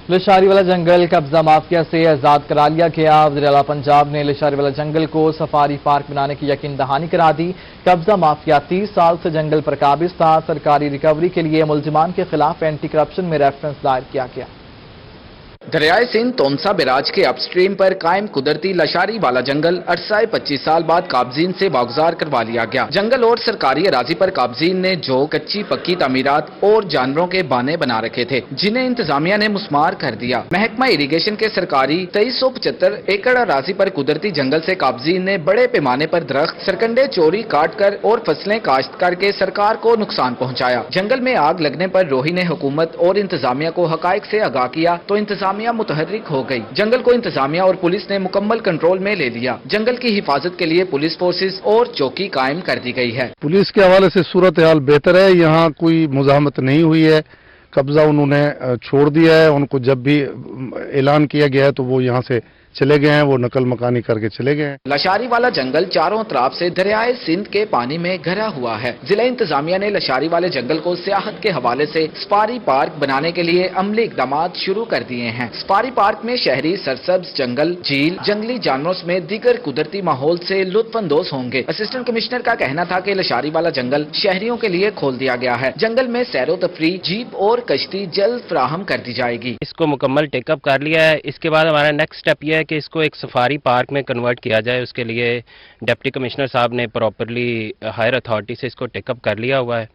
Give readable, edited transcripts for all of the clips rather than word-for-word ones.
لشاری والا جنگل قبضہ مافیا سے آزاد کرا لیا گیا۔ وزیر اعلیٰ پنجاب نے لشاری والا جنگل کو سفاری پارک بنانے کی یقین دہانی کرا دی۔ قبضہ مافیا 30 سال سے جنگل پر قابض تھا۔ سرکاری ریکوری کے لیے ملزمان کے خلاف اینٹی کرپشن میں ریفرنس دائر کیا گیا۔ دریائے سندھ تونسا بیراج کے اپ سٹریم پر قائم قدرتی لشاری والا جنگل عرصہ 25 سال بعد قابضین سے واگزار کروا لیا گیا۔ جنگل اور سرکاری اراضی پر قابضین نے جو کچی پکی تعمیرات اور جانوروں کے بانے بنا رکھے تھے، جنہیں انتظامیہ نے مسمار کر دیا۔ محکمہ اریگیشن کے سرکاری 2375 ایکڑ اراضی پر قدرتی جنگل سے قابضین نے بڑے پیمانے پر درخت سرکنڈے چوری کاٹ کر اور فصلیں کاشت کر کے سرکار کو نقصان پہنچایا۔ جنگل میں آگ لگنے پر روہی نے حکومت اور انتظامیہ کو حقائق سے آگاہ کیا تو انتظامیہ متحرک ہو گئی۔ جنگل کو انتظامیہ اور پولیس نے مکمل کنٹرول میں لے لیا۔ جنگل کی حفاظت کے لیے پولیس فورسز اور چوکی قائم کر دی گئی ہے۔ پولیس کے حوالے سے صورتحال بہتر ہے، یہاں کوئی مزاحمت نہیں ہوئی ہے، قبضہ انہوں نے چھوڑ دیا ہے۔ ان کو جب بھی اعلان کیا گیا ہے تو وہ یہاں سے چلے گئے ہیں، وہ نقل مکانی کر کے چلے گئے ہیں۔ لشاری والا جنگل چاروں طرف سے دریائے سندھ کے پانی میں گھرا ہوا ہے۔ ضلع انتظامیہ نے لشاری والے جنگل کو سیاحت کے حوالے سے سفاری پارک بنانے کے لیے عملی اقدامات شروع کر دیے ہیں۔ سفاری پارک میں شہری سرسبز جنگل، جھیل، جنگلی جانوروں سمیت دیگر قدرتی ماحول سے لطف اندوز ہوں گے۔ اسسٹنٹ کمشنر کا کہنا تھا کہ لشاری والا جنگل شہریوں کے لیے کھول دیا گیا ہے۔ جنگل میں سیر و تفریح، جیپ اور کشتی جلد فراہم کر دی جائے گی۔ اس کو مکمل ٹیک اپ کر لیا ہے۔ اس کے بعد ہمارا نیکسٹ سٹیپ یہ ہے کہ اس کو ایک سفاری پارک میں کنورٹ کیا جائے۔ اس کے لیے ڈپٹی کمشنر صاحب نے پراپرلی ہائر اتھارٹی سے اس کو ٹیک اپ کر لیا ہوا ہے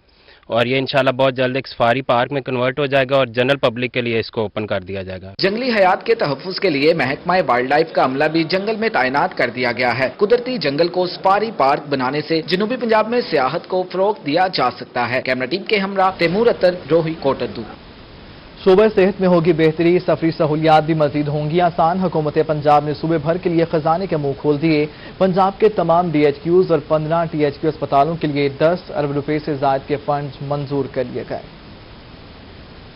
اور یہ انشاءاللہ بہت جلد ایک سفاری پارک میں کنورٹ ہو جائے گا اور جنرل پبلک کے لیے اس کو اوپن کر دیا جائے گا۔ جنگلی حیات کے تحفظ کے لیے محکمہ وائلڈ لائف کا عملہ بھی جنگل میں تعینات کر دیا گیا ہے۔ قدرتی جنگل کو سفاری پارک بنانے سے جنوبی پنجاب میں سیاحت کو فروغ دیا جا سکتا ہے۔ کیمرہ ٹیم کے ہمراہ تیمور اطر، روہی کوٹدو۔ صوبہ صحت میں ہوگی بہتری، سفری سہولیات بھی مزید ہوں گی آسان۔ حکومت پنجاب نے صوبے بھر کے لیے خزانے کے منہ کھول دیے۔ پنجاب کے تمام ڈی ایچ کیوز اور 15 ٹی ایچ کیو اسپتالوں کے لیے 10 ارب روپے سے زائد کے فنڈز منظور کر لیے گئے۔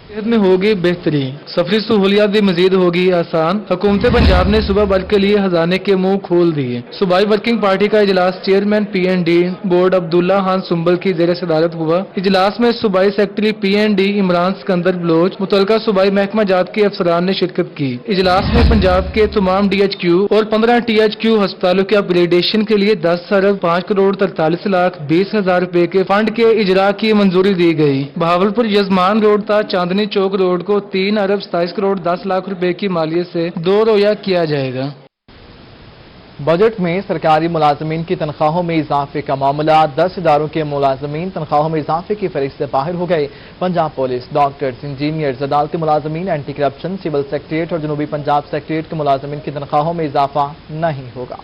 صحت میں ہوگی بہتری، سفری سہولیات بھی مزید ہوگی آسان۔ حکومت پنجاب نے صوبہ بھر کے لیے خزانے کے منہ کھول دیے۔ صوبائی ورکنگ پارٹی کا اجلاس chairman P N D board Abdullah Khan Sumbal کی زیر صدارت ہوا۔ اجلاس میں صوبائی secretary P N D Imran Sikandar Baloch, متعلقہ صوبائی محکمہ جات کے افسران نے شرکت کی۔ اجلاس میں پنجاب کے تمام ڈی ایچ کیو اور 15 ٹی ایچ کیو ہسپتالوں کے اپ گریڈیشن کے لیے 10 ارب 5 کروڑ 43 لاکھ 20 ہزار روپے کے فنڈ کے اجرا کی منظوری دی گئی۔ بہاولپور یزمان روڈ تا چاندنی چوک روڈ کو 3 ارب 27 کروڑ 10 لاکھ روپے کی مالیت سے 2 رویہ کیا جائے گا۔ بجٹ میں سرکاری ملازمین کی تنخواہوں میں اضافے کا معاملہ، 10 اداروں کے ملازمین تنخواہوں میں اضافے کی فہرست سے باہر ہو گئے۔ پنجاب پولیس، ڈاکٹرز، انجینئرز، عدالتی ملازمین، اینٹی کرپشن، سول سیکریٹریٹ اور جنوبی پنجاب سیکریٹریٹ کے ملازمین کی تنخواہوں میں اضافہ نہیں ہوگا۔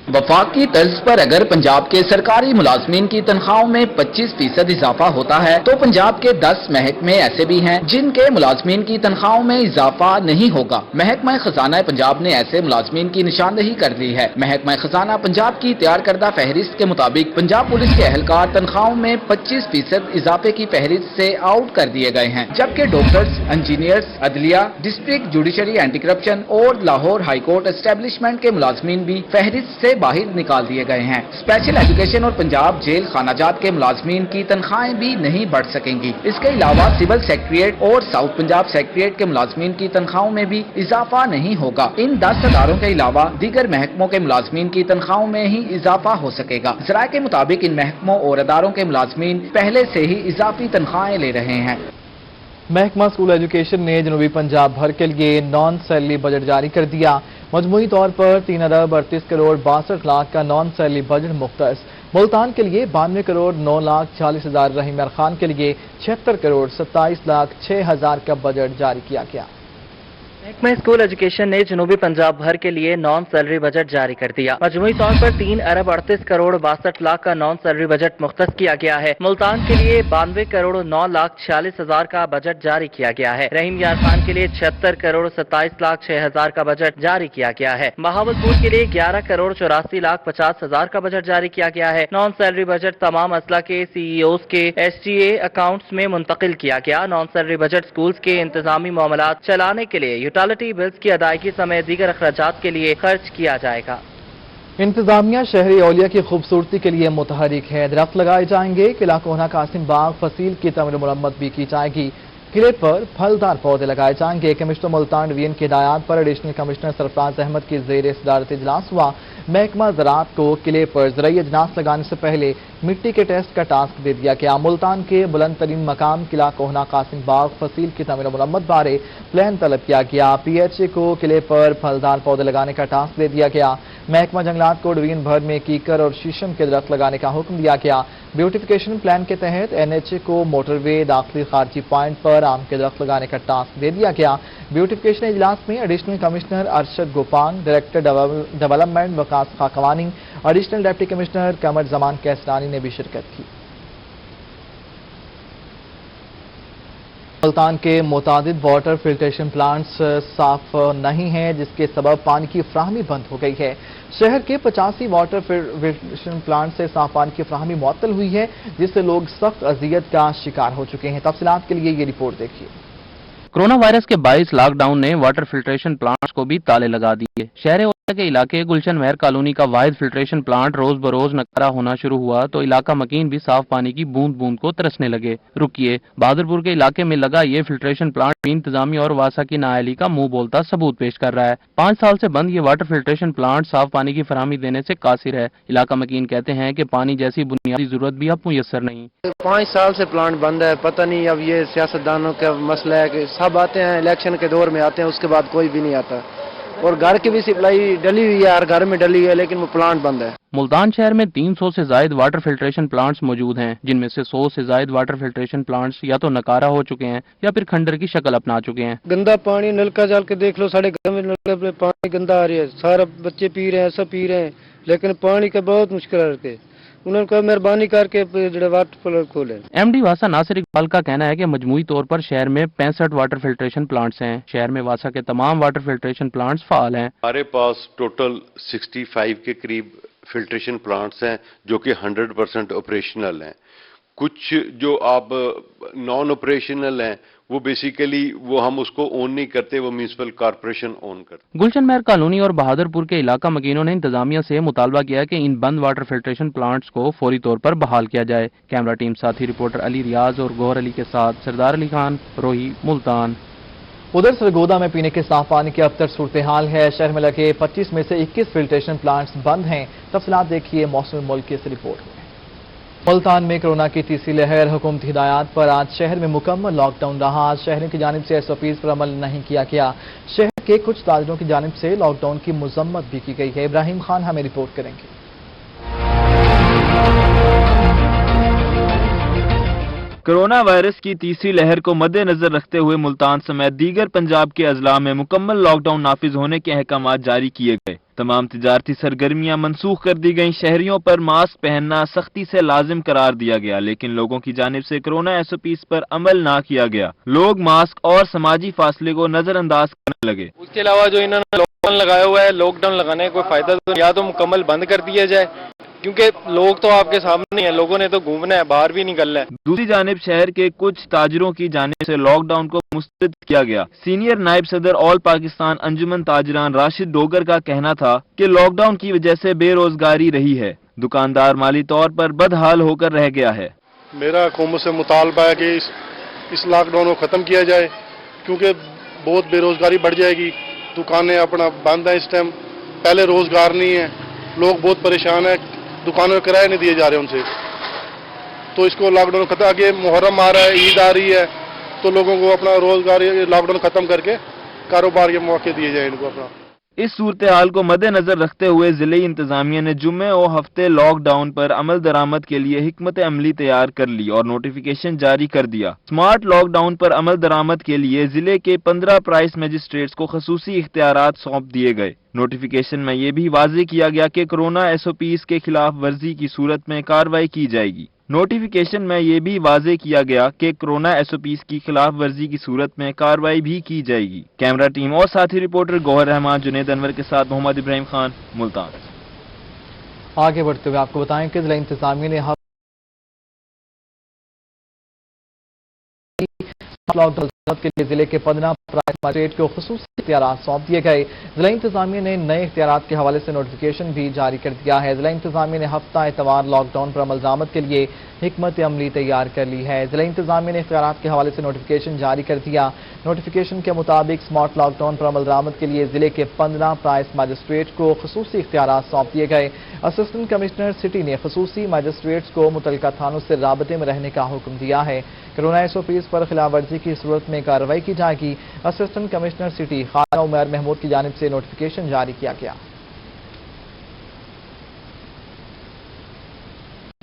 وفاقی طرز پر اگر پنجاب کے سرکاری ملازمین کی تنخواہوں میں 25% اضافہ ہوتا ہے تو پنجاب کے 10 محکمے ایسے بھی ہیں جن کے ملازمین کی تنخواہوں میں اضافہ نہیں ہوگا۔ محکمہ خزانہ پنجاب نے ایسے ملازمین کی نشاندہی کر لی ہے۔ محکمہ خزانہ پنجاب کی تیار کردہ فہرست کے مطابق پنجاب پولیس کے اہلکار تنخواہوں میں 25% اضافے کی فہرست سے آؤٹ کر دیے گئے ہیں، جبکہ ڈاکٹرز، انجینئرز، عدلیہ، ڈسٹرکٹ جوڈیشری اینٹی کرپشن اور لاہور ہائی کورٹ اسٹیبلشمنٹ کے ملازمین بھی فہرست سے باہر نکال دیے گئے ہیں۔ اسپیشل ایجوکیشن اور پنجاب جیل خانہ جات کے ملازمین کی تنخواہیں بھی نہیں بڑھ سکیں گی۔ اس کے علاوہ سول سیکریٹریٹ اور ساؤتھ پنجاب سیکریٹریٹ کے ملازمین کی تنخواہوں میں بھی اضافہ نہیں ہوگا۔ ان 10 اداروں کے علاوہ دیگر محکموں کے ملازمین کی تنخواہوں میں ہی اضافہ ہو سکے گا۔ ذرائع کے مطابق ان محکموں اور اداروں کے ملازمین پہلے سے ہی اضافی تنخواہیں لے رہے ہیں۔ محکمہ اسکول ایجوکیشن نے جنوبی پنجاب بھر کے لیے نان سیلری بجٹ جاری کر دیا۔ مجموعی طور پر 3 ارب 38 کروڑ 62 لاکھ کا نان سیلری بجٹ مختص۔ ملتان کے لیے 92 کروڑ 9 لاکھ 40 ہزار، رحیم یار خان کے لیے 76 کروڑ 27 لاکھ 6 ہزار کا بجٹ جاری کیا گیا۔ محکمہ اسکول ایجوکیشن نے جنوبی پنجاب بھر کے لیے نان سیلری بجٹ جاری کر دیا۔ مجموعی طور پر 3 ارب 38 کروڑ 62 لاکھ کا نان سیلری بجٹ مختص کیا گیا ہے۔ ملتان کے لیے 92 کروڑ 9 لاکھ 46 ہزار کا بجٹ جاری کیا گیا ہے۔ رحیم یار خان کے لیے 76 کروڑ 27 لاکھ 6 ہزار کا بجٹ جاری کیا گیا ہے۔ بہاولپور کے لیے 11 کروڑ 84 لاکھ 50 ہزار کا بجٹ جاری کیا گیا ہے۔ نان سیلری بجٹ تمام اضلاع کے سی ای اوز کے ایس ٹی اے اکاؤنٹس میں منتقل کیا گیا۔ نان سیلری بجٹ اسکولز کے انتظامی معاملات چلانے کے لیے یوٹیلٹی بلز کی ادائیگی سمیت دیگر اخراجات کے لیے خرچ کیا جائے گا۔ انتظامیہ شہری اولیاء کی خوبصورتی کے لیے متحرک ہے۔ درخت لگائے جائیں گے۔ قلعہ کوہنا قاسم باغ فصیل کی تعمیر و مرمت بھی کی جائے گی۔ किले पर फलदार पौधे लगाए जाएंगे। कमिश्नर मुल्तान डिवीजन की हिदायत पर एडिशनल कमिश्नर सरफराज अहमद की ज़ेर सदारत इजलास हुआ। महकमा ज़राअत को किले पर ज़रई अजनास लगाने से पहले मिट्टी के टेस्ट का टास्क दे दिया गया। मुल्तान के बुलंद तरीन मकाम किला कोहना कासिम बाग फसील की तमीर मुरम्मत बारे प्लान तलब किया गया। PHA को किले पर फलदार पौधे लगाने का टास्क दे दिया गया। महकमा जंगलात को डिवीजन भर में कीकर और शीशम के दरख्त लगाने का हुक्म दिया गया। ब्यूटिफिकेशन प्लान के तहत NHA को मोटरवे दाखिली खारजी पॉइंट पर आम के दरख्त लगाने का टास्क दे दिया गया। ब्यूटिफिकेशन इजलास में additional commissioner Arshad Gopang, director development Waqas Khakwani, additional deputy commissioner Qamar Zaman Kaisrani ने भी शिरकत की। मुल्तान के मुतादिद वाटर फिल्ट्रेशन प्लांट्स साफ नहीं हैं, जिसके सबब पानी की फ्राहमी बंद हो गई है। शहर के 85 वाटर फिल्ट्रेशन प्लांट से साफ पानी की फ्राहमी मुअत्तल हुई है, जिससे लोग सख्त अजियत का शिकार हो चुके हैं। तफसीलात के लिए ये रिपोर्ट देखिए। कोरोना वायरस के 22 लॉकडाउन ने वाटर फिल्ट्रेशन प्लांट्स को भी ताले लगा दिए। शहर के इलाके गुलशन महर कॉलोनी का वाहिद फिल्ट्रेशन प्लांट रोज बरोज नकारा होना शुरू हुआ तो इलाका मकीन भी साफ पानी की बूंद बूंद को तरसने लगे। रुकिए, बहादुरपुर के इलाके में लगा ये फिल्ट्रेशन प्लांट भी इंतजामिया और वासा की नाअहली का मुंह बोलता सबूत पेश कर रहा है। 5 साल से बंद ये वाटर फिल्ट्रेशन प्लांट साफ पानी की फराहमी देने से कासिर है। इलाका मकीन कहते हैं कि पानी जैसी बुनियादी जरूरत भी अब मुयसर नहीं। 5 साल से प्लांट बंद है, पता नहीं अब ये सियासतदानों का मसला है कि सब आते हैं इलेक्शन के दौर में आते हैं, उसके बाद कोई भी नहीं आता। और घर की भी सप्लाई डली हुई है, हर घर में डली है, लेकिन वो प्लांट बंद है। मुल्तान शहर में 300 से जायद वाटर फिल्ट्रेशन प्लांट्स मौजूद हैं, जिनमें से 100 से जायद वाटर फिल्ट्रेशन प्लांट्स या तो नकारा हो चुके हैं या फिर खंडर की शक्ल अपना चुके हैं। गंदा पानी नलका डाल के देख लो, साढ़े घर में नलका पे पानी गंदा आ रहा है, सारा बच्चे पी रहे हैं, सब पी रहे हैं, लेकिन पानी का बहुत मुश्किल है। उन्होंने कहा मेहरबानी करके वाटर प्लांट खोले। MD वासा नासिर इकबाल का कहना है कि मजमूई तौर पर शहर में 65 वाटर फिल्ट्रेशन प्लांट्स हैं। शहर में वासा के तमाम वाटर फिल्ट्रेशन प्लांट्स फाल हैं। हमारे पास टोटल 65 के करीब फिल्ट्रेशन प्लांट्स हैं जो कि 100% ऑपरेशनल हैं। कुछ जो अब नॉन ऑपरेशनल हैं वो बेसिकली वो हम उसको ओन नहीं करते, वो म्यूनिसिपल कॉर्पोरेशन ओन करते। गुलशन महर कॉलोनी और बहादुरपुर के इलाका मकीनों ने इंतजामिया से मुतालबा किया कि इन बंद वाटर फिल्ट्रेशन प्लांट्स को फौरी तौर पर बहाल किया जाए। कैमरा टीम साथी रिपोर्टर अली रियाज और गौहर अली के साथ सरदार अली खान, रोही, मुल्तान। उधर सरगोदा में पीने के साफ पानी की अबतर सूरत हाल है। शहर में लगे 25 में से 21 फिल्ट्रेशन प्लांट्स बंद हैं। तफसीलात देखिए मौसम मुल्क की इस रिपोर्ट में। मुल्तान में कोरोना की तीसरी लहर, हुकूमती हिदायत पर आज शहर में मुकम्मल लॉकडाउन रहा। आज शहरों की जानिब से SOPs पर अमल नहीं किया गया। शहर के कुछ ताजिरों की जानिब से लॉकडाउन की मजम्मत भी की गई है। इब्राहिम खान हमें रिपोर्ट करेंगे। कोरोना वायरस की तीसरी लहर को मद्देनजर रखते हुए मुल्तान समेत दीगर पंजाब के अजला में मुकम्मल लॉकडाउन नाफिज होने के अहकाम जारी किए गए। तमाम तिजारती सरगर्मियां मनसूख कर दी गईं। शहरियों पर मास्क पहनना सख्ती से लाजिम करार दिया गया, लेकिन लोगों की जानिब से कोरोना SOPs पर अमल ना किया गया। लोग मास्क और समाजी फासले को नजरअंदाज करने लगे। उसके अलावा जो इन्होंने लॉकडाउन लगाया हुआ है, लॉकडाउन लगाने का कोई फायदा तो या तो मुकम्मल बंद कर दिया जाए, क्योंकि लोग तो आपके सामने हैं, लोगों ने तो घूमना है, बाहर भी निकलना है। दूसरी जानिब शहर के कुछ ताजिरों की जानिब से लॉकडाउन को मुस्तरद किया गया। सीनियर नायब सदर ऑल पाकिस्तान अंजुमन ताजरान राशिद डोगर का कहना था कि लॉकडाउन की वजह से बेरोजगारी रही है। दुकानदार माली तौर पर बदहाल होकर रह गया है। मेरा हुकूमत से मुतालबा है कि इस लॉकडाउन को खत्म किया जाए, क्योंकि बहुत बेरोजगारी बढ़ जाएगी। दुकानें अपना बंद है इस टाइम, पहले रोजगार नहीं है, लोग बहुत परेशान है, दुकानों में किराए नहीं दिए जा रहे उनसे। तो इसको लॉकडाउन खत्म, आगे मुहर्रम आ रहा है, ईद आ रही है, तो लोगों को अपना रोजगार लॉकडाउन खत्म करके कारोबार के मौके दिए जाए इनको अपना। इस सूरत हाल को मद्देनजर रखते हुए जिले इंतजामिया ने जुम्मे और हफ्ते लॉकडाउन पर अमल दरामद के लिए हिकमत अमली तैयार कर ली और नोटिफिकेशन जारी कर दिया। स्मार्ट लॉकडाउन पर अमल दरामद के लिए जिले के 15 प्राइस मजिस्ट्रेट्स को खसूसी इख्तियारात सौंप दिए गए। नोटिफिकेशन में यह भी वाज़ेह किया गया कि कोरोना SOPs के खिलाफ वर्जी की सूरत में कार्रवाई की जाएगी। नोटिफिकेशन में यह भी वाज़ेह किया गया कि कोरोना SOPs की खिलाफ वर्जी की सूरत में कार्रवाई भी की जाएगी। कैमरा टीम और साथी रिपोर्टर गौहर रहमान, जुनेद अनवर के साथ मोहम्मद इब्राहिम खान, मुल्तान। आगे बढ़ते हुए आपको बताएं कि जिला इंतजामिया ने लॉकडाउन के लिए जिले के 15 प्राइस मजिस्ट्रेट को खसूसी इख्तियारात सौंप दिए गए। जिला इंतजामिया ने नए इख्तियारात के हवाले से नोटिफिकेशन भी जारी कर दिया है। जिला इंतजामिया ने हफ्ता एतवार लॉकडाउन पर अमल दरामद के लिए हिकमत अमली तैयार कर ली है। जिला इंतजामिया ने इख्तियारात के हवाले से नोटिफिकेशन जारी कर दिया। नोटिफिकेशन के मुताबिक स्मार्ट लॉकडाउन पर अमल दरामद के लिए जिले के 15 प्राइस मजिस्ट्रेट को खुसूसी इख्तियारात सौंप दिए गए। असिस्टेंट कमिश्नर सिटी ने खुसूसी मजिस्ट्रेट्स को मुतल्लिका थानों से राबते में रहने का हुक्म दिया है। कोरोना SOPs पर खिलाफ वर्जी की सूरत में कार्रवाई की जाएगी। Assistant commissioner city Khwaja Umar Mahmood की जानिब से नोटिफिकेशन जारी किया गया।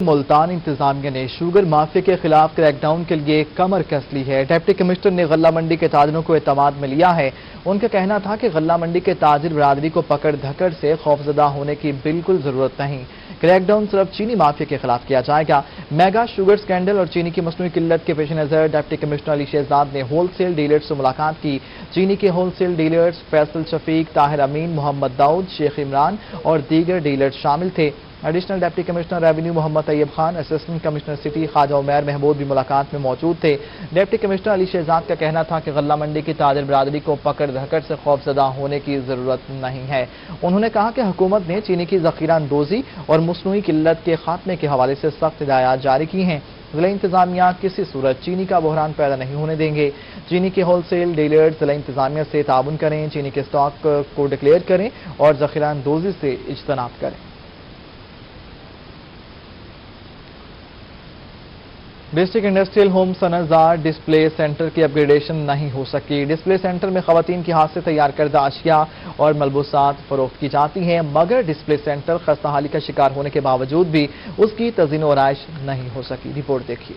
मुल्तान इंतजामिया ने शुगर माफिया के खिलाफ क्रैकडाउन के लिए कमर कस ली है। डिप्टी कमिश्नर ने गल्ला मंडी के ताजिरों को एतमाद में लिया है। उनका कहना था कि गल्ला मंडी के ताजिर बरादरी को पकड़ धकड़ से खौफजदा होने की बिल्कुल जरूरत नहीं। क्रैकडाउन सिर्फ चीनी माफिया के खिलाफ किया जाएगा। मेगा शुगर स्कैंडल और चीनी की मसनूई किल्लत के पेश नजर डिप्टी कमिश्नर अली शहजाद ने होलसेल डीलर्स से मुलाकात की। चीनी के होलसेल डीलर्स फैसल शफीक, ताहिर अमीन, मोहम्मद दाऊद, शेख इमरान और दीगर डीलर्स शामिल थे। Additional deputy commissioner revenue Mohammad Tayyab Khan, assistant commissioner city Khwaja Umar Mahmood भी मुलाकात में मौजूद थे। डिप्टी कमिश्नर अली शहजाद का कहना था कि गल्ला मंडी की ताजिर बरादरी को पकड़ धकड़ से खौफजदा होने की जरूरत नहीं है। उन्होंने कहा कि हुकूमत ने चीनी की जखीरा अंदोजी और मसनूई किल्लत के खात्मे के हवाले से सख्त हिदायत जारी की हैं। जिला इंतजामिया किसी सूरत चीनी का बहरान पैदा नहीं होने देंगे। चीनी के होलसेल डीलर्स जिला इंतजामिया से ताउन करें, चीनी के स्टॉक को डिक्लेयर करें और जखीरा अंदोजी से इज्तनाब करें। डिस्ट्रिक्ट इंडस्ट्रियल होम सनज़ार डिस्प्ले सेंटर की अपग्रेडेशन नहीं हो सकी। डिस्प्ले सेंटर में खवातीन के हाथ से तैयार करदा अशिया और मलबूसात फरोख्त की जाती हैं, मगर डिस्प्ले सेंटर खस्ताहाली का शिकार होने के बावजूद भी उसकी तज़ीन और आइश नहीं हो सकी। रिपोर्ट देखिए।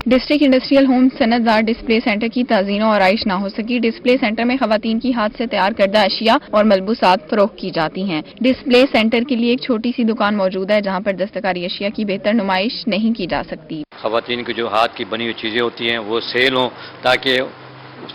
डिस्ट्रिक्ट इंडस्ट्रियल होम सनतदार डिस्प्ले सेंटर की तज़ीन और आइश ना हो सकी। डिस्प्ले सेंटर में खवातीन की हाथ से तैयार करदा अशिया और मलबूसात फरोख्त की जाती हैं। डिस्प्ले सेंटर के लिए एक छोटी सी दुकान मौजूद है जहां पर दस्तकारी अशिया की बेहतर नुमाइश नहीं की जा सकती। खवातीन की जो हाथ की बनी हुई चीज़ें होती हैं वो सेल हों, ताकि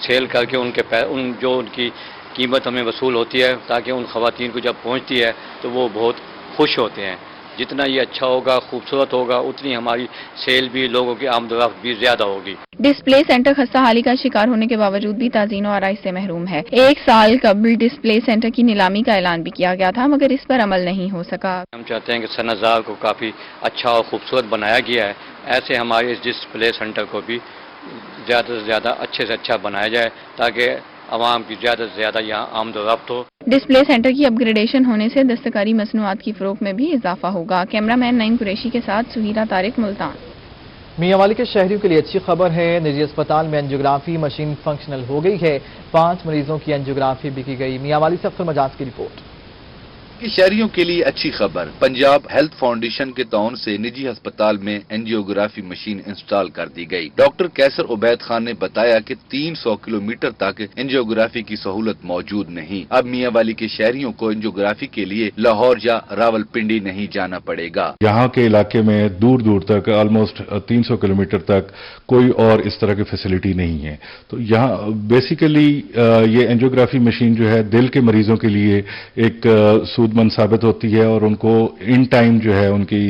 सेल करके उनकी कीमत हमें वसूल होती है, ताकि उन खवातीन को जब पहुँचती है तो वो बहुत खुश होते हैं। जितना ये अच्छा होगा, खूबसूरत होगा, उतनी हमारी सेल भी, लोगों की आमदरफ्त भी ज्यादा होगी। डिस्प्ले सेंटर खस्ताहाली का शिकार होने के बावजूद भी ताज़ीन और आइश से महरूम है। एक साल कबल डिस्प्ले सेंटर की नीलामी का ऐलान भी किया गया था, मगर इस पर अमल नहीं हो सका। हम चाहते हैं कि सनज़ार को काफी अच्छा और खूबसूरत बनाया गया है, ऐसे हमारे इस डिस्प्ले सेंटर को भी ज्यादा से ज्यादा अच्छे से अच्छा बनाया जाए, ताकि आवाम की ज्यादा से ज्यादा यहाँ आमदरफ्त हो। डिस्प्ले सेंटर की अपग्रेडेशन होने से दस्तकारी मसनूआत की फरोख्त में भी इजाफा होगा। कैमरामैन नईम कुरैशी के साथ सुहीरा तारिक, मुल्तान। मियांवाली के शहरियों के लिए अच्छी खबर है। निजी अस्पताल में एंजियोग्राफी मशीन फंक्शनल हो गई है। 5 मरीजों की एंजियोग्राफी भी की गई। मियांवाली से अख्तर मजाज की रिपोर्ट। कि शहरियों के लिए अच्छी खबर, पंजाब हेल्थ फाउंडेशन के ताउन से निजी अस्पताल में एंजियोग्राफी मशीन इंस्टॉल कर दी गई। डॉक्टर कैसर उबैद खान ने बताया कि 300 किलोमीटर तक एंजियोग्राफी की सहूलत मौजूद नहीं। अब मियांवाली के शहरियों को एंजियोग्राफी के लिए लाहौर या रावलपिंडी नहीं जाना पड़ेगा। यहाँ के इलाके में दूर दूर तक ऑलमोस्ट 300 किलोमीटर तक कोई और इस तरह की फैसिलिटी नहीं है। तो यहाँ बेसिकली ये एंजियोग्राफी मशीन जो है दिल के मरीजों के लिए एक सूदमंद साबित होती है और उनको इन टाइम जो है उनकी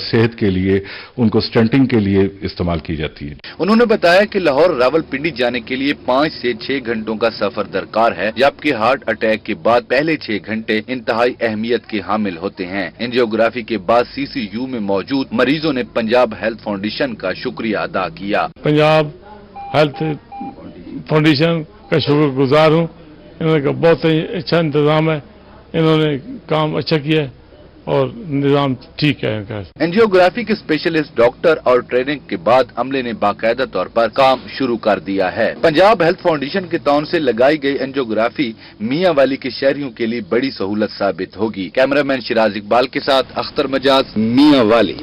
सेहत के लिए, उनको स्टंटिंग के लिए इस्तेमाल की जाती है। उन्होंने बताया कि लाहौर रावलपिंडी जाने के लिए 5 से 6 घंटों का सफर दरकार है, जबकि हार्ट अटैक के बाद पहले 6 घंटे इंतहाई अहमियत के हामिल होते हैं। एंजियोग्राफी के बाद CCU में मौजूद मरीजों ने पंजाब हेल्थ फाउंडेशन का शुक्रिया अदा किया। पंजाब हेल्थ फाउंडेशन का शुक्रगुजार हूँ। इन्होंने बहुत ही अच्छा इंतजाम है, इन्होंने काम अच्छा किया है और निजाम ठीक है इनका। एंजियोग्राफी के स्पेशलिस्ट डॉक्टर और ट्रेनिंग के बाद अमले ने बाकायदा तौर पर काम शुरू कर दिया है। पंजाब हेल्थ फाउंडेशन के तौर से लगाई गई एंजियोग्राफी मियांवाली के शहरियों के लिए बड़ी सहूलत साबित होगी। कैमरामैन शिराज इकबाल के साथ अख्तर मजाज, मियांवाली।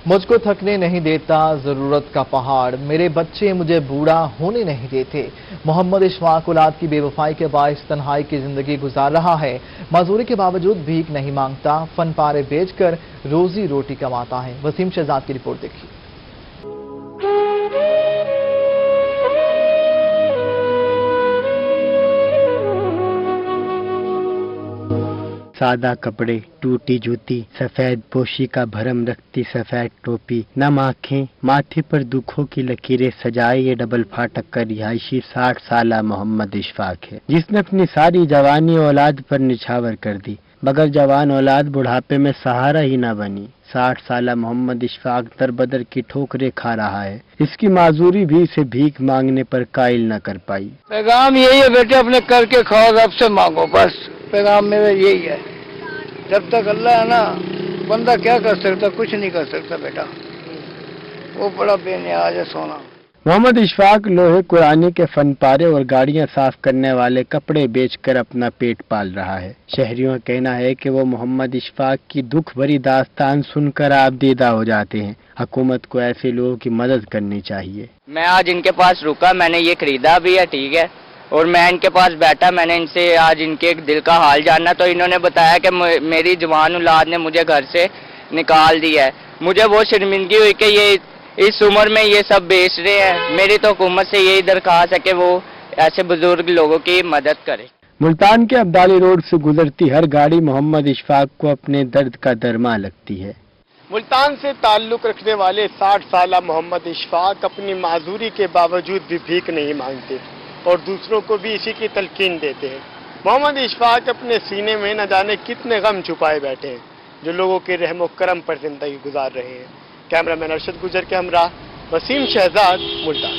मुझको थकने नहीं देता जरूरत का पहाड़, मेरे बच्चे मुझे बूढ़ा होने नहीं देते। मोहम्मद इशफाक औलाद की बेवफाई के बायस तन्हाई की जिंदगी गुजार रहा है। मजदूरी के बावजूद भीख नहीं मांगता, फन पारे बेचकर रोजी रोटी कमाता है। वसीम शहजाद की रिपोर्ट देखिए। सादा कपड़े, टूटी जूती, सफेद पोशी का भरम रखती सफेद टोपी, नम आंखें, माथे पर दुखों की लकीरें सजाए ये डबल फाटक का रिहायशी 60 साला मोहम्मद इशफाक है, जिसने अपनी सारी जवानी औलाद पर निछावर कर दी, मगर जवान औलाद बुढ़ापे में सहारा ही न बनी। 60 साला मोहम्मद इशफाक दरबदर की ठोकरें खा रहा है। इसकी माजूरी भी इसे भीख मांगने पर कायल न कर पाई। पैगाम यही है बेटे, अपने करके खाओ, रब से मांगो, बस पैगाम मेरा यही है। जब तक अल्लाह है ना, बंदा क्या कर सकता, कुछ नहीं कर सकता बेटा, वो बड़ा बेनियाज है सोना। मोहम्मद इशफाक लोहे कुरानी के फन पारे और गाड़ियां साफ करने वाले कपड़े बेचकर अपना पेट पाल रहा है। शहरियों का कहना है कि वो मोहम्मद इशफाक की दुख भरी दास्तान सुनकर आपदीदा हो जाते हैं। हुकूमत को ऐसे लोगों की मदद करनी चाहिए। मैं आज इनके पास रुका, मैंने ये खरीदा भी है, ठीक है, और मैं इनके पास बैठा, मैंने इनसे आज इनके दिल का हाल जाना, तो इन्होंने बताया कि मेरी जवान औलाद ने मुझे घर से निकाल दिया है। मुझे बहुत शर्मिंदगी हुई कि ये इस उम्र में ये सब बेच रहे हैं। मेरी तो हुकूमत से यही दरख्वास्त है कि वो ऐसे बुजुर्ग लोगों की मदद करे। मुल्तान के अब्दाली रोड से गुजरती हर गाड़ी मोहम्मद इशफाक को अपने दर्द का दरमा लगती है। मुल्तान से ताल्लुक रखने वाले 60 साला मोहम्मद इशफाक अपनी माजूरी के बावजूद भी भीख नहीं मांगते और दूसरों को भी इसी की तलकीन देते हैं। मोहम्मद इशफाक अपने सीने में न जाने कितने गम छुपाए बैठे हैं, जो लोगों के रहमो करम पर जिंदगी गुजार रहे हैं। कैमरामैन अरशद गुजर के हमरा वसीम शहजाद, मुल्तान।